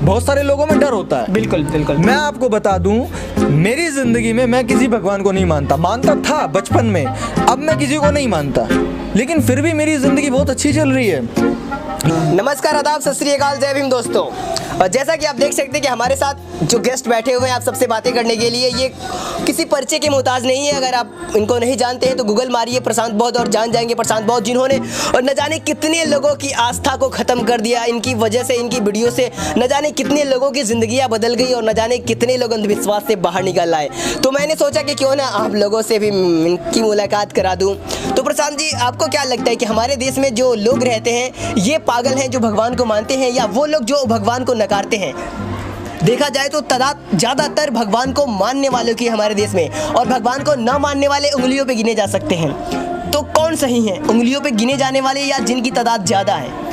बहुत सारे लोगों में डर होता है। बिल्कुल बिल्कुल। मैं आपको बता दूं, मेरी जिंदगी में मैं किसी भगवान को नहीं मानता था बचपन में, अब मैं किसी को नहीं मानता, लेकिन फिर भी मेरी जिंदगी बहुत अच्छी चल रही है। नमस्कार, आदाब, सत श्री अकाल, जय भीम दोस्तों। और जैसा कि आप देख सकते हैं कि हमारे साथ जो गेस्ट बैठे हुए हैं आप सबसे बातें करने के लिए, ये किसी परिचय के मोहताज नहीं है। अगर आप इनको नहीं जानते हैं तो गूगल मारिए प्रशांत बौद्ध और जान जाएंगे प्रशांत बौद्ध, जिन्होंने और न जाने कितने लोगों की आस्था को ख़त्म कर दिया। इनकी वजह से, इनकी वीडियो से न जाने कितने लोगों की ज़िंदगियाँ बदल गई और न जाने कितने लोग अंधविश्वास से बाहर निकल आए। तो मैंने सोचा कि क्यों ना आप लोगों से भी इनकी मुलाकात करा दूँ। तो प्रशांत जी, आपको क्या लगता है कि हमारे देश में जो लोग रहते हैं ये पागल हैं जो भगवान को मानते हैं, या वो लोग जो भगवान को नकारते हैं? देखा जाए तो तादाद ज़्यादातर भगवान को मानने वालों की हमारे देश में, और भगवान को न मानने वाले उंगलियों पे गिने जा सकते हैं। तो कौन सही है, उंगलियों पे गिने जाने वाले या जिनकी तादाद ज़्यादा है?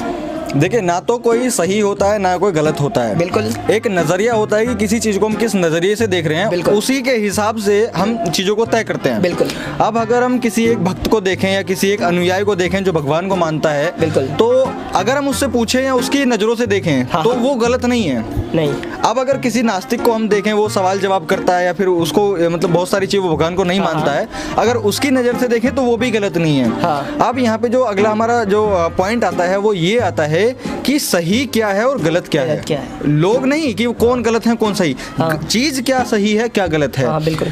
देखिए, ना तो कोई सही होता है ना कोई गलत होता है। बिल्कुल। एक नजरिया होता है कि किसी चीज को हम किस नजरिए से देख रहे हैं, उसी के हिसाब से हम चीजों को तय करते हैं। बिल्कुल। अब अगर हम किसी एक भक्त को देखें या किसी एक अनुयायी को देखें जो भगवान को मानता है, बिल्कुल, तो अगर हम उससे पूछें या उसकी नजरों से देखें तो वो गलत नहीं है। नहीं। अब अगर किसी नास्तिक को हम देखें, वो सवाल जवाब करता है या फिर उसको मतलब बहुत सारी चीज़ वो भगवान को नहीं मानता है, अगर उसकी नज़र से देखें तो वो भी गलत नहीं है। अब यहाँ पे जो अगला हमारा जो पॉइंट आता है वो ये आता है कि सही क्या है और गलत क्या है। लोग नहीं कि कौन गलत है कौन सही, चीज़ क्या सही है क्या गलत है।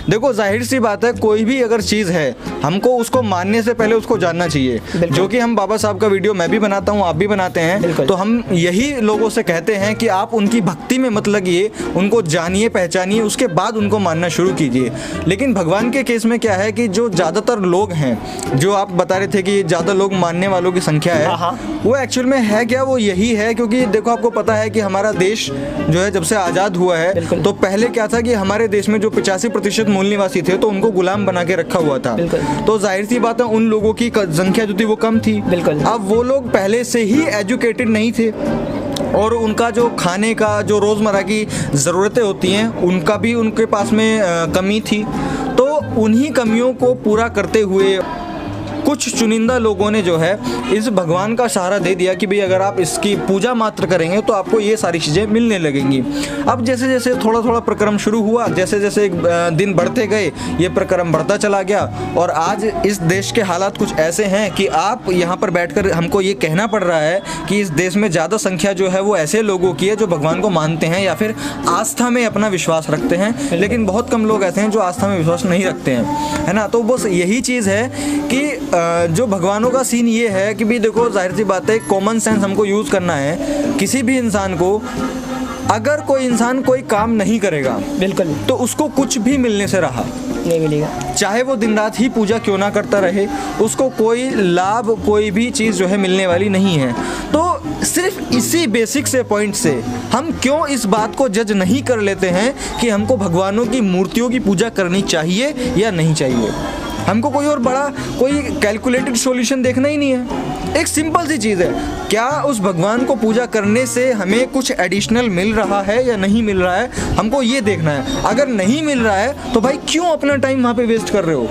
देखो, जाहिर सी बात है, कोई भी अगर चीज़ है हमको उसको मानने से पहले उसको जानना चाहिए। जो कि हम बाबा साहब का वीडियो मैं भी बनाता हूँ, आप भी बनाते हैं, तो हम यही लोगों से कहते हैं कि आप उनकी भक्ति में मत लगिए, उनको जानिए पहचानिए, उसके बाद उनको मानना शुरू कीजिए। लेकिन भगवान के केस में क्या है कि जो ज़्यादातर लोग हैं, जो आप बता रहे थे कि ज़्यादा लोग मानने वालों की संख्या है, वो एक्चुअल में है क्या, वो यही है। क्योंकि देखो, आपको पता है कि हमारा देश जो है जब से आज़ाद हुआ है, तो पहले क्या था कि हमारे देश में जो 85% मूल निवासी थे तो उनको गुलाम बना के रखा हुआ था। तो जाहिर सी बात है उन लोगों की संख्या जो थी वो कम थी। अब वो लोग पहले से ही एजुकेटेड नहीं थे और उनका जो खाने का, जो रोज़मर्रा की ज़रूरतें होती हैं, उनका भी उनके पास में कमी थी। तो उन्हीं कमियों को पूरा करते हुए कुछ चुनिंदा लोगों ने जो है इस भगवान का सहारा दे दिया कि भाई अगर आप इसकी पूजा मात्र करेंगे तो आपको ये सारी चीज़ें मिलने लगेंगी। अब जैसे जैसे थोड़ा थोड़ा प्रक्रम शुरू हुआ, जैसे जैसे दिन बढ़ते गए, ये प्रक्रम बढ़ता चला गया और आज इस देश के हालात कुछ ऐसे हैं कि आप यहाँ पर बैठकर हमको ये कहना पड़ रहा है कि इस देश में ज़्यादा संख्या जो है वो ऐसे लोगों की है जो भगवान को मानते हैं या फिर आस्था में अपना विश्वास रखते हैं, लेकिन बहुत कम लोग ऐसे हैं जो आस्था में विश्वास नहीं रखते हैं, है ना। तो बस यही चीज़ है कि जो भगवानों का सीन ये है कि भी देखो, जाहिर सी बात है, कॉमन सेंस हमको यूज़ करना है। किसी भी इंसान को, अगर कोई इंसान कोई काम नहीं करेगा, बिल्कुल, तो उसको कुछ भी मिलने से रहा नहीं मिलेगा। चाहे वो दिन रात ही पूजा क्यों ना करता रहे, उसको कोई लाभ, कोई भी चीज़ जो है मिलने वाली नहीं है। तो सिर्फ इसी बेसिक से पॉइंट से हम क्यों इस बात को जज नहीं कर लेते हैं कि हमको भगवानों की मूर्तियों की पूजा करनी चाहिए या नहीं चाहिए। हमको कोई और बड़ा कोई कैलकुलेटेड सॉल्यूशन देखना ही नहीं है। एक सिंपल सी चीज़ है, क्या उस भगवान को पूजा करने से हमें कुछ एडिशनल मिल रहा है या नहीं मिल रहा है, हमको ये देखना है। अगर नहीं मिल रहा है तो भाई क्यों अपना टाइम वहाँ पे वेस्ट कर रहे हो।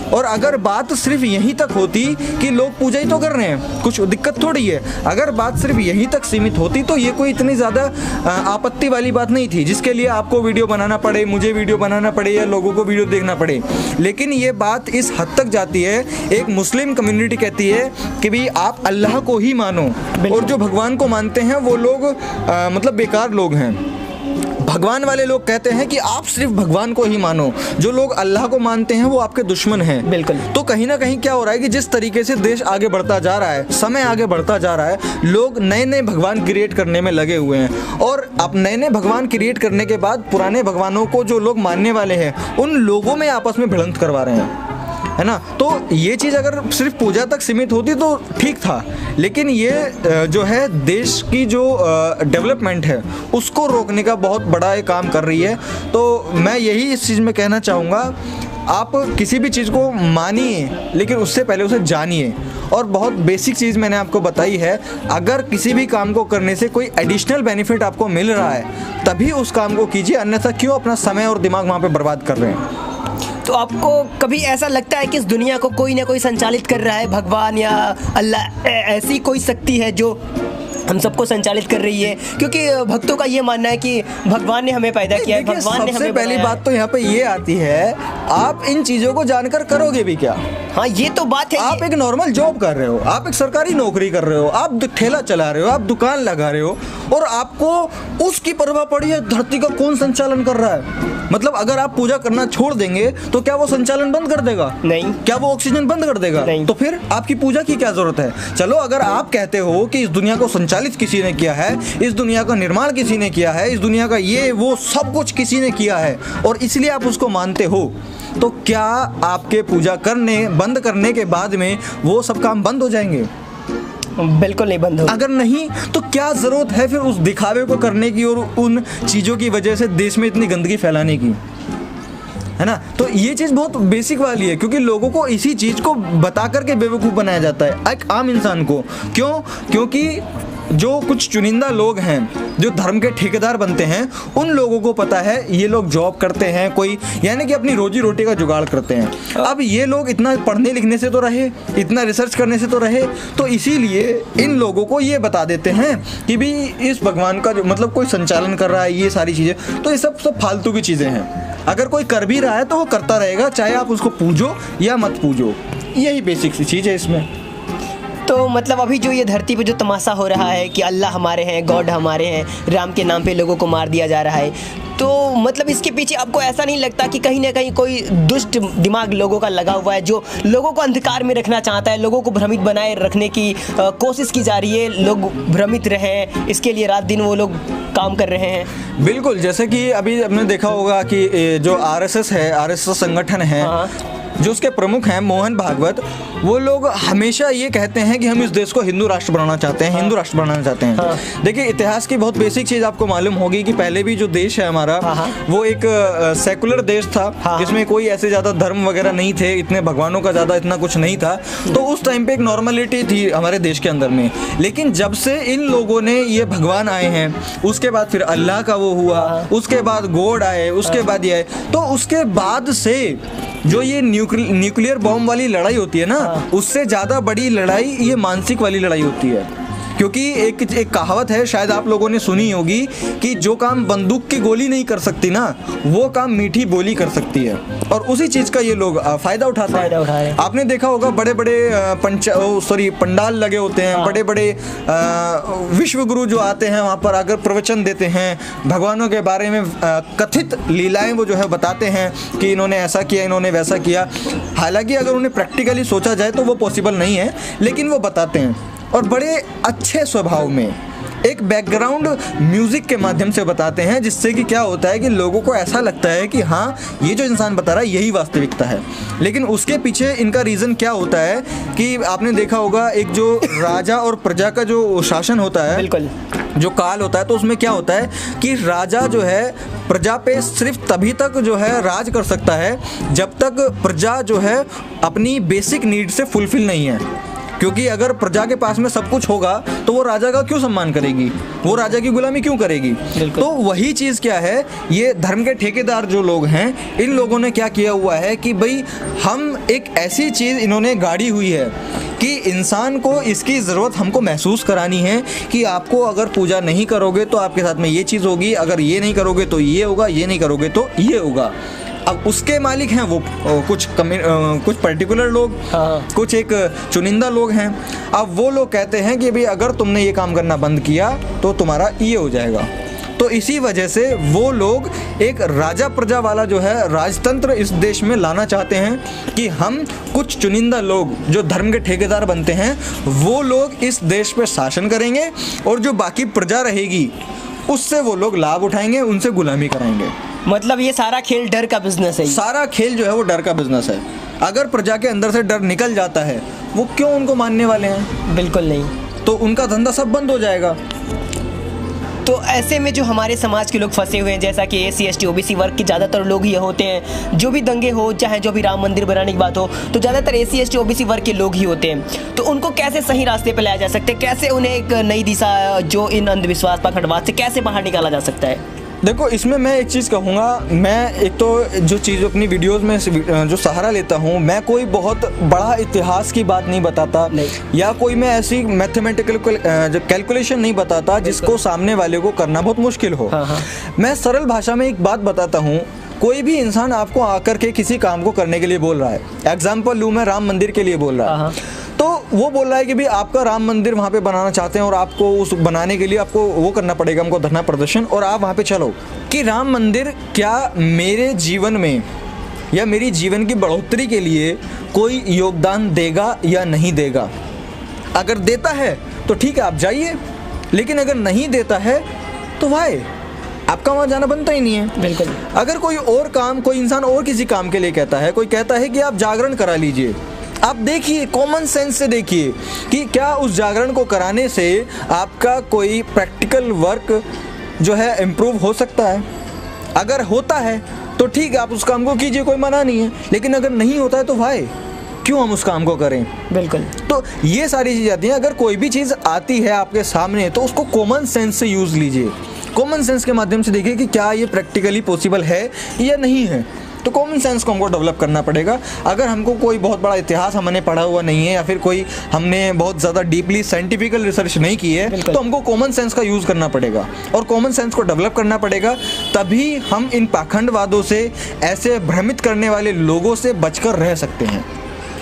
और अगर बात सिर्फ यहीं तक होती कि लोग पूजा ही तो कर रहे हैं, कुछ दिक्कत थोड़ी है। अगर बात सिर्फ यहीं तक सीमित होती तो ये कोई इतनी ज़्यादा आपत्ति वाली बात नहीं थी जिसके लिए आपको वीडियो बनाना पड़े, मुझे वीडियो बनाना पड़े या लोगों को वीडियो देखना पड़े। लेकिन ये बात इस हद तक जाती है, एक मुस्लिम कम्युनिटी कहती है कि भाई आप अल्लाह को ही मानो, और जो भगवान को मानते हैं वो लोग मतलब बेकार लोग हैं। भगवान वाले लोग कहते हैं कि आप सिर्फ भगवान को ही मानो, जो लोग अल्लाह को मानते हैं वो आपके दुश्मन हैं। बिल्कुल। तो कहीं ना कहीं क्या हो रहा है कि जिस तरीके से देश आगे बढ़ता जा रहा है, समय आगे बढ़ता जा रहा है, लोग नए नए भगवान क्रिएट करने में लगे हुए हैं, और अब नए नए भगवान क्रिएट करने के बाद पुराने भगवानों को जो लोग मानने वाले हैं उन लोगों में आपस में भिड़ंत करवा रहे हैं, है ना। तो ये चीज़ अगर सिर्फ पूजा तक सीमित होती तो ठीक था, लेकिन ये जो है देश की जो डेवलपमेंट है उसको रोकने का बहुत बड़ा एक काम कर रही है। तो मैं यही इस चीज़ में कहना चाहूँगा, आप किसी भी चीज़ को मानिए लेकिन उससे पहले उसे जानिए। और बहुत बेसिक चीज़ मैंने आपको बताई है, अगर किसी भी काम को करने से कोई एडिशनल बेनिफिट आपको मिल रहा है तभी उस काम को कीजिए, अन्यथा क्यों अपना समय और दिमाग वहाँ पे बर्बाद कर रहे हैं। तो आपको कभी ऐसा लगता है कि इस दुनिया को कोई ना कोई संचालित कर रहा है, भगवान या अल्लाह, ऐसी कोई शक्ति है जो हम सबको संचालित कर रही है, क्योंकि भक्तों का ये मानना है कि भगवान ने हमें पैदा किया है, भगवान ने सबसे हमें पहली बात तो यहाँ पे ये आती है, आप इन चीजों को जानकर करोगे भी क्या? हाँ, ये तो बात है। आप एक नॉर्मल जॉब कर रहे हो, आप एक सरकारी नौकरी कर रहे हो, आप ठेला चला रहे हो, आप दुकान लगा रहे हो, और आपको उसकी परवाह पड़ी है धरती का कौन संचालन कर रहा है? मतलब अगर आप पूजा करना छोड़ देंगे तो क्या वो संचालन बंद कर देगा? नहीं। क्या वो ऑक्सीजन बंद कर देगा? नहीं। तो फिर आपकी पूजा की क्या जरूरत है? चलो, अगर आप कहते हो कि इस दुनिया को संचालित किसी ने किया है, इस दुनिया का निर्माण किसी ने किया है, इस दुनिया का ये वो सब कुछ किसी ने किया है, और इसलिए आप उसको मानते हो, तो क्या आपके पूजा करने बंद करने के बाद में वो सब काम बंद हो जाएंगे? बिल्कुल नहीं बंद हो। अगर नहीं, तो क्या जरूरत है फिर उस दिखावे को करने की और उन चीजों की वजह से देश में इतनी गंदगी फैलाने की, है ना? तो ये चीज़ बहुत बेसिक वाली है, क्योंकि लोगों को इसी चीज़ को बता करके बेवकूफ़ बनाया जाता है, एक आम इंसान को। क्यों? क्योंकि जो कुछ चुनिंदा लोग हैं जो धर्म के ठेकेदार बनते हैं, उन लोगों को पता है ये लोग जॉब करते हैं, कोई यानी कि अपनी रोजी रोटी का जुगाड़ करते हैं। अब ये लोग इतना पढ़ने लिखने से तो रहे, इतना रिसर्च करने से तो रहे, तो इसीलिए इन लोगों को ये बता देते हैं कि भी इस भगवान का जो मतलब कोई संचालन कर रहा है, ये सारी चीज़ें, तो ये सब फालतू की चीज़ें हैं। अगर कोई कर भी रहा है तो वो करता रहेगा, चाहे आप उसको पूजो या मत पूजो। यही बेसिक सी चीज़ है इसमें। तो मतलब अभी जो ये धरती पे जो तमाशा हो रहा है कि अल्लाह हमारे हैं, गॉड हमारे हैं, राम के नाम पे लोगों को मार दिया जा रहा है, तो मतलब इसके पीछे आपको ऐसा नहीं लगता कि कहीं ना कहीं कोई दुष्ट दिमाग लोगों का लगा हुआ है, जो लोगों को अंधकार में रखना चाहता है, लोगों को भ्रमित बनाए रखने की कोशिश की जा रही है, लोग भ्रमित रहें, इसके लिए रात दिन वो लोग काम कर रहे हैं? बिल्कुल, जैसे कि अभी आपने देखा होगा कि जो आरएसएस है, आरएसएस संगठन है, जो उसके प्रमुख हैं मोहन भागवत, वो लोग हमेशा ये कहते हैं कि हम इस देश को हिंदू राष्ट्र बनाना चाहते हैं, हिंदू राष्ट्र बनाना चाहते हैं। देखिए, इतिहास की बहुत बेसिक चीज़ आपको मालूम होगी कि पहले भी जो देश है हमारा, वो एक सेकुलर देश था, जिसमें कोई ऐसे ज़्यादा धर्म वगैरह नहीं थे, इतने भगवानों का ज़्यादा इतना कुछ नहीं था, तो उस टाइम पे एक नॉर्मलिटी थी हमारे देश के अंदर में। लेकिन जब से इन लोगों ने ये भगवान आए हैं, उसके बाद फिर अल्लाह का वो हुआ, उसके बाद गॉड आए, उसके बाद ये आए, तो उसके बाद से जो ये न्यूक्लियर बॉम्ब वाली लड़ाई होती है ना, उससे ज़्यादा बड़ी लड़ाई ये मानसिक वाली लड़ाई होती है। क्योंकि एक कहावत है, शायद आप लोगों ने सुनी होगी, कि जो काम बंदूक की गोली नहीं कर सकती ना, वो काम मीठी बोली कर सकती है, और उसी चीज़ का ये लोग फ़ायदा उठाते हैं। आपने देखा होगा बड़े बड़े पंडाल लगे होते हैं, बड़े बड़े विश्व गुरु जो आते हैं वहाँ पर आकर प्रवचन देते हैं, भगवानों के बारे में कथित लीलाएं वो जो है बताते हैं कि इन्होंने ऐसा किया, इन्होंने वैसा किया। हालांकि अगर उन्हें प्रैक्टिकली सोचा जाए तो वो पॉसिबल नहीं है, लेकिन वो बताते हैं, और बड़े अच्छे स्वभाव में एक बैकग्राउंड म्यूजिक के माध्यम से बताते हैं, जिससे कि क्या होता है कि लोगों को ऐसा लगता है कि हाँ, ये जो इंसान बता रहा है यही वास्तविकता है। लेकिन उसके पीछे इनका रीज़न क्या होता है कि आपने देखा होगा, एक जो राजा और प्रजा का जो शासन होता है, बिल्कुल, जो काल होता है, तो उसमें क्या होता है कि राजा जो है प्रजा पे सिर्फ तभी तक जो है राज कर सकता है जब तक प्रजा जो है अपनी बेसिक नीड से फुलफिल नहीं है। क्योंकि अगर प्रजा के पास में सब कुछ होगा तो वो राजा का क्यों सम्मान करेगी, वो राजा की गुलामी क्यों करेगी? तो वही चीज़ क्या है, ये धर्म के ठेकेदार जो लोग हैं, इन लोगों ने क्या किया हुआ है कि भाई हम एक ऐसी चीज़ इन्होंने गाड़ी हुई है कि इंसान को इसकी ज़रूरत हमको महसूस करानी है कि आपको अगर पूजा नहीं करोगे तो आपके साथ में ये चीज़ होगी, अगर ये नहीं करोगे तो ये होगा, ये नहीं करोगे तो ये होगा। अब उसके मालिक हैं वो कुछ पर्टिकुलर लोग, कुछ एक चुनिंदा लोग हैं। अब वो लोग कहते हैं कि भाई अगर तुमने ये काम करना बंद किया तो तुम्हारा ये हो जाएगा। तो इसी वजह से वो लोग एक राजा प्रजा वाला जो है राजतंत्र इस देश में लाना चाहते हैं कि हम कुछ चुनिंदा लोग जो धर्म के ठेकेदार बनते हैं, वो लोग इस देश पे शासन करेंगे, और जो बाकी प्रजा रहेगी उससे वो लोग लाभ उठाएंगे, उनसे गुलामी कराएंगे। मतलब ये सारा खेल डर का बिजनेस है। सारा खेल जो है वो डर का बिजनेस है। अगर प्रजा के अंदर से डर निकल जाता है, वो क्यों उनको मानने वाले हैं? बिल्कुल नहीं। तो उनका धंधा सब बंद हो जाएगा। तो ऐसे में जो हमारे समाज के लोग फंसे हुए हैं, जैसा कि SC ST OBC वर्ग के ज़्यादातर लोग ये होते हैं, जो भी दंगे हो, चाहे जो भी राम मंदिर बनाने की बात हो, तो ज़्यादातर SC ST OBC वर्ग के लोग ही होते हैं। तो उनको कैसे सही रास्ते पर लाया जा सकता है, कैसे उन्हें एक नई दिशा जो इन अंधविश्वास पाखंडवाद से कैसे बाहर निकाला जा सकता है? देखो, इसमें मैं एक चीज़ कहूँगा, मैं एक तो जो चीज़ अपनी वीडियोस में जो सहारा लेता हूँ, मैं कोई बहुत बड़ा इतिहास की बात नहीं बताता या कोई मैं ऐसी मैथमेटिकल कैलकुलेशन नहीं बताता जिसको सामने वाले को करना बहुत मुश्किल हो। मैं सरल भाषा में एक बात बताता हूँ। कोई भी इंसान आपको आकर के किसी काम को करने के लिए बोल रहा है, एग्जाम्पल लूँ मैं, राम मंदिर के लिए बोल रहा है, तो वो बोल रहा है कि भाई आपका राम मंदिर वहाँ पे बनाना चाहते हैं और आपको उस बनाने के लिए आपको वो करना पड़ेगा, हमको धरना प्रदर्शन, और आप वहाँ पे चलो। कि राम मंदिर क्या मेरे जीवन में या मेरी जीवन की बढ़ोतरी के लिए कोई योगदान देगा या नहीं देगा? अगर देता है तो ठीक है, आप जाइए, लेकिन अगर नहीं देता है तो वाई, आपका वहाँ जाना बनता ही नहीं है। बिल्कुल। अगर कोई और काम, कोई इंसान और किसी काम के लिए कहता है, कोई कहता है कि आप जागरण करा लीजिए, आप देखिए, कॉमन सेंस से देखिए कि क्या उस जागरण को कराने से आपका कोई प्रैक्टिकल वर्क जो है इम्प्रूव हो सकता है? अगर होता है तो ठीक है, आप उस काम को कीजिए, कोई मना नहीं है, लेकिन अगर नहीं होता है तो भाई क्यों हम उस काम को करें? बिल्कुल। तो ये सारी चीज़ें आती हैं। अगर कोई भी चीज़ आती है आपके सामने तो उसको कॉमन सेंस से यूज़ लीजिए, कॉमन सेंस के माध्यम से देखिए कि क्या ये प्रैक्टिकली पॉसिबल है या नहीं है। तो कॉमन सेंस को हमको डेवलप करना पड़ेगा। अगर हमको कोई बहुत बड़ा इतिहास हमने पढ़ा हुआ नहीं है या फिर कोई हमने बहुत ज़्यादा डीपली साइंटिफिकल रिसर्च नहीं की है, तो हमको कॉमन सेंस का यूज़ करना पड़ेगा और कॉमन सेंस को डेवलप करना पड़ेगा। तभी हम इन पाखंडवादों से, ऐसे भ्रमित करने वाले लोगों से बचकर रह सकते हैं।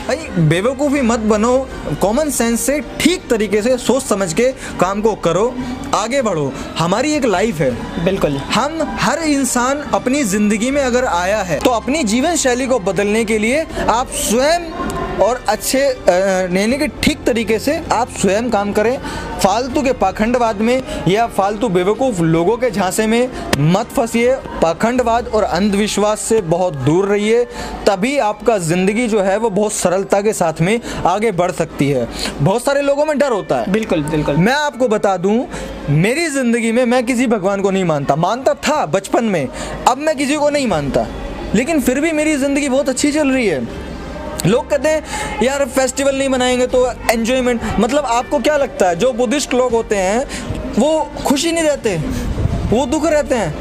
भाई बेवकूफ़ी मत बनो, कॉमन सेंस से ठीक तरीके से सोच समझ के काम को करो, आगे बढ़ो। हमारी एक लाइफ है। बिल्कुल। हम हर इंसान अपनी ज़िंदगी में अगर आया है तो अपनी जीवन शैली को बदलने के लिए आप स्वयं और अच्छे यानी कि ठीक तरीके से आप स्वयं काम करें। फालतू के पाखंडवाद में या फालतू बेवकूफ़ लोगों के झांसे में मत फंसिए। पाखंडवाद और अंधविश्वास से बहुत दूर रहिए, तभी आपका ज़िंदगी जो है वो बहुत सरलता के साथ में आगे बढ़ सकती है। बहुत सारे लोगों में डर होता है। बिल्कुल बिल्कुल। मैं आपको बता दूं, मेरी ज़िंदगी में मैं किसी भगवान को नहीं मानता था बचपन में, अब मैं किसी को नहीं मानता, लेकिन फिर भी मेरी ज़िंदगी बहुत अच्छी चल रही है। लोग कहते हैं यार फेस्टिवल नहीं मनाएंगे तो एन्जॉयमेंट, मतलब आपको क्या लगता है जो बुद्धिस्ट लोग होते हैं वो खुशी नहीं रहते, वो दुख रहते हैं?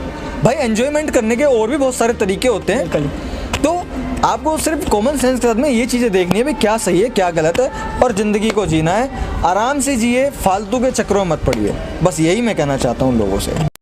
भाई एन्जॉयमेंट करने के और भी बहुत सारे तरीके होते हैं। तो आपको सिर्फ कॉमन सेंस के साथ में ये चीज़ें देखनी है, भाई क्या सही है क्या गलत है, और ज़िंदगी को जीना है। आराम से जिए, फालतू के चक्रों में मत पड़िए। बस यही मैं कहना चाहता हूँ लोगों से।